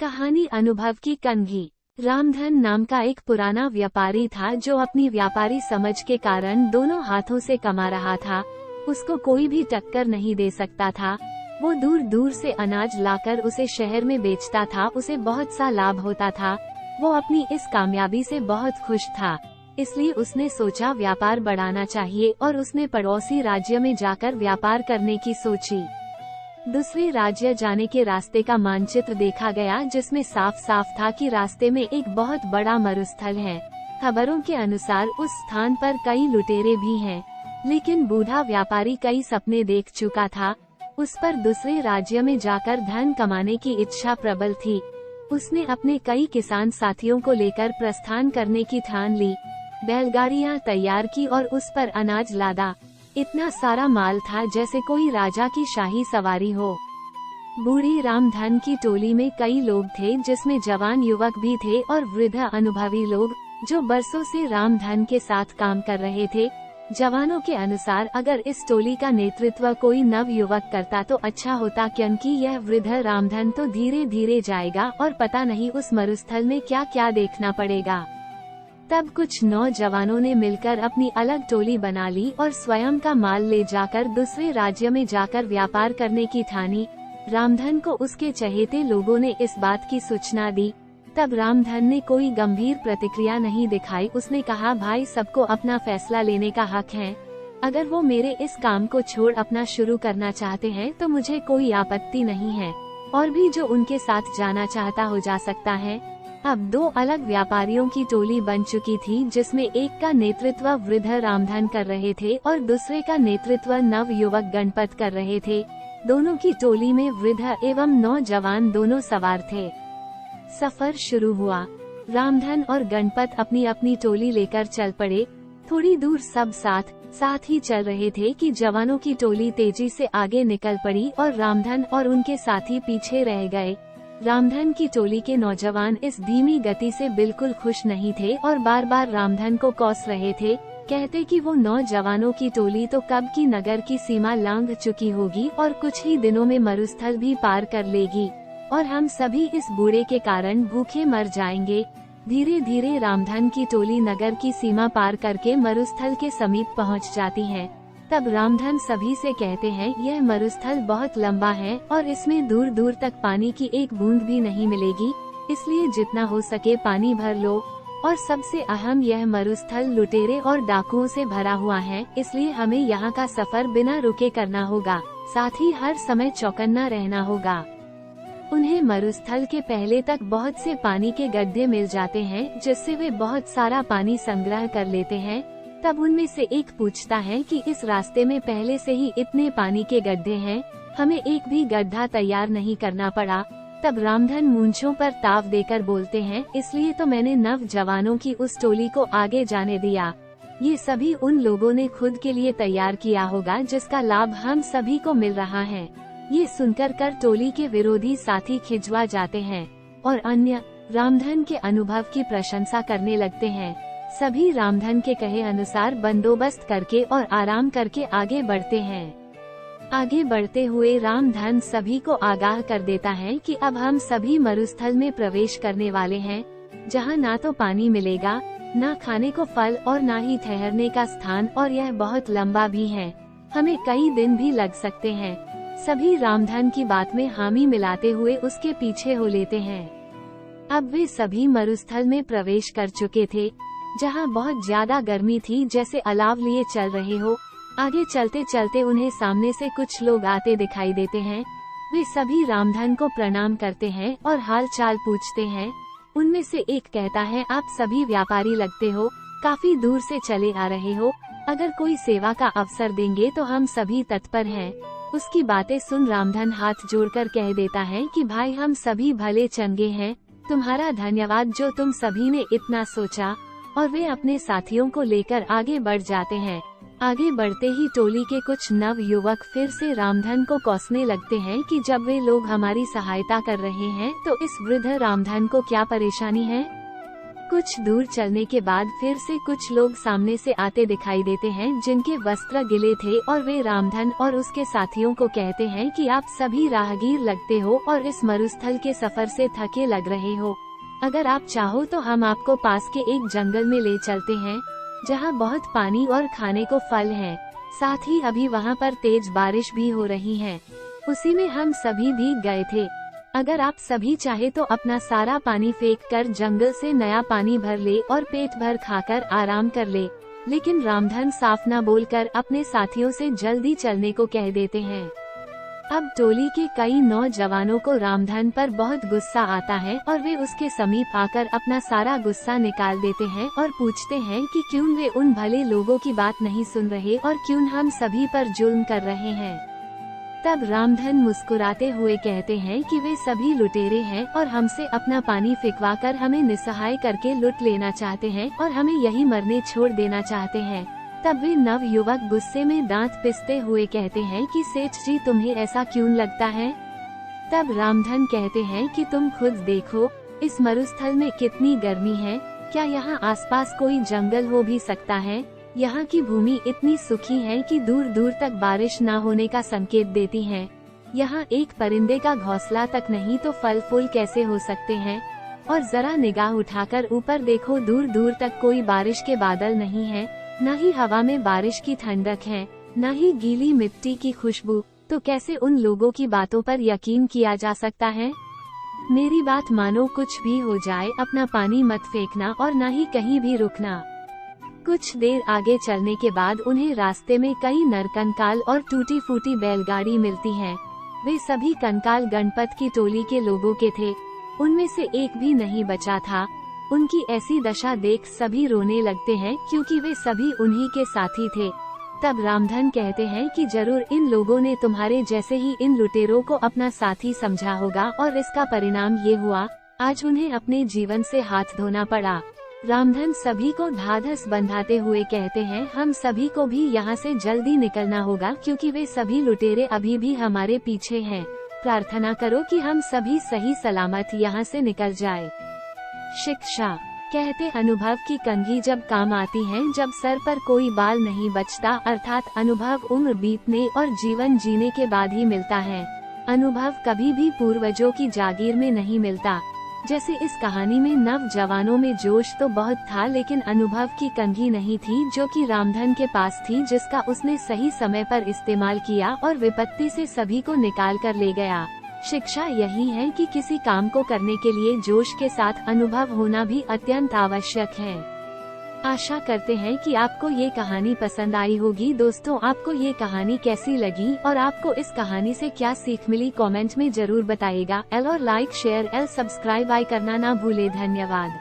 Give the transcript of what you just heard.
कहानी अनुभव की कंघी। रामधन नाम का एक पुराना व्यापारी था जो अपनी व्यापारी समझ के कारण दोनों हाथों से कमा रहा था। उसको कोई भी टक्कर नहीं दे सकता था। वो दूर दूर से अनाज लाकर उसे शहर में बेचता था। उसे बहुत सा लाभ होता था। वो अपनी इस कामयाबी से बहुत खुश था। इसलिए उसने सोचा व्यापार बढ़ाना चाहिए और उसने पड़ोसी राज्य में जाकर व्यापार करने की सोची। दूसरे राज्य जाने के रास्ते का मानचित्र देखा गया, जिसमें साफ साफ था कि रास्ते में एक बहुत बड़ा मरुस्थल है। खबरों के अनुसार उस स्थान पर कई लुटेरे भी हैं, लेकिन बूढ़ा व्यापारी कई सपने देख चुका था। उस पर दूसरे राज्य में जाकर धन कमाने की इच्छा प्रबल थी। उसने अपने कई किसान साथियों को लेकर प्रस्थान करने की ठान ली। बैलगाड़ियां तैयार की और उस पर अनाज लादा। इतना सारा माल था जैसे कोई राजा की शाही सवारी हो। बूढ़ी रामधन की टोली में कई लोग थे, जिसमें जवान युवक भी थे और वृद्ध अनुभवी लोग जो बरसों से रामधन के साथ काम कर रहे थे। जवानों के अनुसार अगर इस टोली का नेतृत्व कोई नव युवक करता तो अच्छा होता, क्योंकि यह वृद्ध रामधन तो धीरे धीरे जाएगा और पता नहीं उस मरुस्थल में क्या क्या देखना पड़ेगा। तब कुछ नौजवानों ने मिलकर अपनी अलग टोली बना ली और स्वयं का माल ले जाकर दूसरे राज्य में जाकर व्यापार करने की ठानी। रामधन को उसके चहेते लोगों ने इस बात की सूचना दी। तब रामधन ने कोई गंभीर प्रतिक्रिया नहीं दिखाई। उसने कहा, भाई, सबको अपना फैसला लेने का हक है। अगर वो मेरे इस काम को छोड़ अपना शुरू करना चाहते हैं तो मुझे कोई आपत्ति नहीं है, और भी जो उनके साथ जाना चाहता हो जा सकता है। अब दो अलग व्यापारियों की टोली बन चुकी थी, जिसमें एक का नेतृत्व वृद्ध रामधन कर रहे थे और दूसरे का नेतृत्व नव युवक गणपत कर रहे थे। दोनों की टोली में वृद्ध एवं नौजवान दोनों सवार थे। सफर शुरू हुआ। रामधन और गणपत अपनी अपनी टोली लेकर चल पड़े। थोड़ी दूर सब साथ ही चल रहे थे कि जवानों की टोली तेजी से आगे निकल पड़ी और रामधन और उनके साथी पीछे रह गए। रामधन की टोली के नौजवान इस धीमी गति से बिल्कुल खुश नहीं थे और बार बार रामधन को कौस रहे थे। कहते कि वो नौजवानों की टोली तो कब की नगर की सीमा लांघ चुकी होगी और कुछ ही दिनों में मरुस्थल भी पार कर लेगी, और हम सभी इस बूढ़े के कारण भूखे मर जाएंगे। धीरे धीरे रामधन की टोली नगर की सीमा पार करके मरुस्थल के समीप पहुंच जाती है। तब रामधन सभी से कहते हैं, यह मरुस्थल बहुत लंबा है और इसमें दूर दूर तक पानी की एक बूंद भी नहीं मिलेगी, इसलिए जितना हो सके पानी भर लो। और सबसे अहम, यह मरुस्थल लुटेरे और डाकुओं से भरा हुआ है, इसलिए हमें यहाँ का सफर बिना रुके करना होगा। साथ ही हर समय चौकन्ना रहना होगा। उन्हें मरुस्थल के पहले तक बहुत से पानी के गड्ढे मिल जाते हैं, जिससे वे बहुत सारा पानी संग्रह कर लेते हैं। तब उनमें से एक पूछता है कि इस रास्ते में पहले से ही इतने पानी के गड्ढे हैं, हमें एक भी गड्ढा तैयार नहीं करना पड़ा। तब रामधन मूंछों पर ताव देकर बोलते हैं, इसलिए तो मैंने नव जवानों की उस टोली को आगे जाने दिया। ये सभी उन लोगों ने खुद के लिए तैयार किया होगा, जिसका लाभ हम सभी को मिल रहा है। ये सुनकर टोली के विरोधी साथी खिंचवा जाते हैं और अन्य रामधन के अनुभव की प्रशंसा करने लगते हैं। सभी रामधन के कहे अनुसार बंदोबस्त करके और आराम करके आगे बढ़ते हैं। आगे बढ़ते हुए रामधन सभी को आगाह कर देता है कि अब हम सभी मरुस्थल में प्रवेश करने वाले हैं, जहां ना तो पानी मिलेगा, ना खाने को फल और ना ही ठहरने का स्थान, और यह बहुत लंबा भी है। हमें कई दिन भी लग सकते हैं। सभी रामधन की बात में हामी मिलाते हुए उसके पीछे हो लेते हैं। अब वे सभी मरुस्थल में प्रवेश कर चुके थे, जहां बहुत ज्यादा गर्मी थी, जैसे अलाव लिए चल रहे हो। आगे चलते चलते उन्हें सामने से कुछ लोग आते दिखाई देते हैं। वे सभी रामधन को प्रणाम करते हैं और हाल चाल पूछते हैं। उनमें से एक कहता है, आप सभी व्यापारी लगते हो, काफी दूर से चले आ रहे हो। अगर कोई सेवा का अवसर देंगे तो हम सभी तत्पर हैं। उसकी बातें सुन रामधन हाथ जोड़कर कह देता है कि भाई, हम सभी भले चंगे हैं, तुम्हारा धन्यवाद जो तुम सभी ने इतना सोचा। और वे अपने साथियों को लेकर आगे बढ़ जाते हैं। आगे बढ़ते ही टोली के कुछ नव युवक फिर से रामधन को कोसने लगते हैं कि जब वे लोग हमारी सहायता कर रहे हैं तो इस वृद्ध रामधन को क्या परेशानी है। कुछ दूर चलने के बाद फिर से कुछ लोग सामने से आते दिखाई देते हैं जिनके वस्त्र गिले थे और वे रामधन और उसके साथियों को कहते हैं कि आप सभी राहगीर लगते हो और इस मरुस्थल के सफर से थके लग रहे हो। अगर आप चाहो तो हम आपको पास के एक जंगल में ले चलते हैं जहाँ बहुत पानी और खाने को फल है। साथ ही अभी वहाँ पर तेज बारिश भी हो रही है। उसी में हम सभी भीग गए थे। अगर आप सभी चाहे तो अपना सारा पानी फेंक कर जंगल से नया पानी भर ले और पेट भर खाकर आराम कर ले। लेकिन रामधन साफ न बोलकर अपने साथियों से जल्दी चलने को कह देते हैं। अब टोली के कई नौजवानों को रामधन पर बहुत गुस्सा आता है और वे उसके समीप आकर अपना सारा गुस्सा निकाल देते हैं और पूछते हैं कि क्यों वे उन भले लोगों की बात नहीं सुन रहे और क्यों हम सभी पर जुल्म कर रहे हैं। तब रामधन मुस्कुराते हुए कहते हैं कि वे सभी लुटेरे हैं और हमसे अपना पानी फिकवाकर हमें निस्सहाय करके लूट लेना चाहते हैं और हमें यही मरने छोड़ देना चाहते हैं। तब वे नव युवक गुस्से में दांत पिसते हुए कहते हैं कि सेठ जी तुम्हें ऐसा क्यों लगता है। तब रामधन कहते हैं कि तुम खुद देखो, इस मरुस्थल में कितनी गर्मी है। क्या यहाँ आसपास कोई जंगल हो भी सकता है। यहाँ की भूमि इतनी सूखी है कि दूर दूर तक बारिश न होने का संकेत देती है। यहाँ एक परिंदे का घोंसला तक नहीं तो फल फूल कैसे हो सकते हैं। और जरा निगाह उठाकर ऊपर देखो, दूर दूर तक कोई बारिश के बादल नहीं है, न ही हवा में बारिश की ठंडक है, न ही गीली मिट्टी की खुशबू। तो कैसे उन लोगों की बातों पर यकीन किया जा सकता है। मेरी बात मानो, कुछ भी हो जाए अपना पानी मत फेंकना और न ही कहीं भी रुकना। कुछ देर आगे चलने के बाद उन्हें रास्ते में कई नरकंकाल और टूटी फूटी बैलगाड़ी मिलती है। वे सभी कंकाल गणपत की टोली के लोगों के थे। उनमें से एक भी नहीं बचा था। उनकी ऐसी दशा देख सभी रोने लगते हैं क्योंकि वे सभी उन्हीं के साथी थे। तब रामधन कहते हैं कि जरूर इन लोगों ने तुम्हारे जैसे ही इन लुटेरों को अपना साथी समझा होगा और इसका परिणाम ये हुआ, आज उन्हें अपने जीवन से हाथ धोना पड़ा। रामधन सभी को ढाढ़स बंधाते हुए कहते हैं, हम सभी को भी यहाँ से जल्दी निकलना होगा क्योंकि वे सभी लुटेरे अभी भी हमारे पीछे हैं। प्रार्थना करो कि हम सभी सही सलामत यहाँ से निकल जाए। शिक्षा कहते अनुभव की कंघी जब काम आती है, जब सर पर कोई बाल नहीं बचता, अर्थात अनुभव उम्र बीतने और जीवन जीने के बाद ही मिलता है। अनुभव कभी भी पूर्वजों की जागीर में नहीं मिलता। जैसे इस कहानी में नवजवानों में जोश तो बहुत था, लेकिन अनुभव की कंघी नहीं थी जो कि रामधन के पास थी, जिसका उसने सही समय पर इस्तेमाल किया और विपत्ति से सभी को निकाल कर ले गया। शिक्षा यही है कि किसी काम को करने के लिए जोश के साथ अनुभव होना भी अत्यंत आवश्यक है। आशा करते हैं कि आपको ये कहानी पसंद आई होगी। दोस्तों, आपको ये कहानी कैसी लगी और आपको इस कहानी से क्या सीख मिली, कमेंट में जरूर बताइएगा। और लाइक शेयर सब्सक्राइब करना ना भूले। धन्यवाद।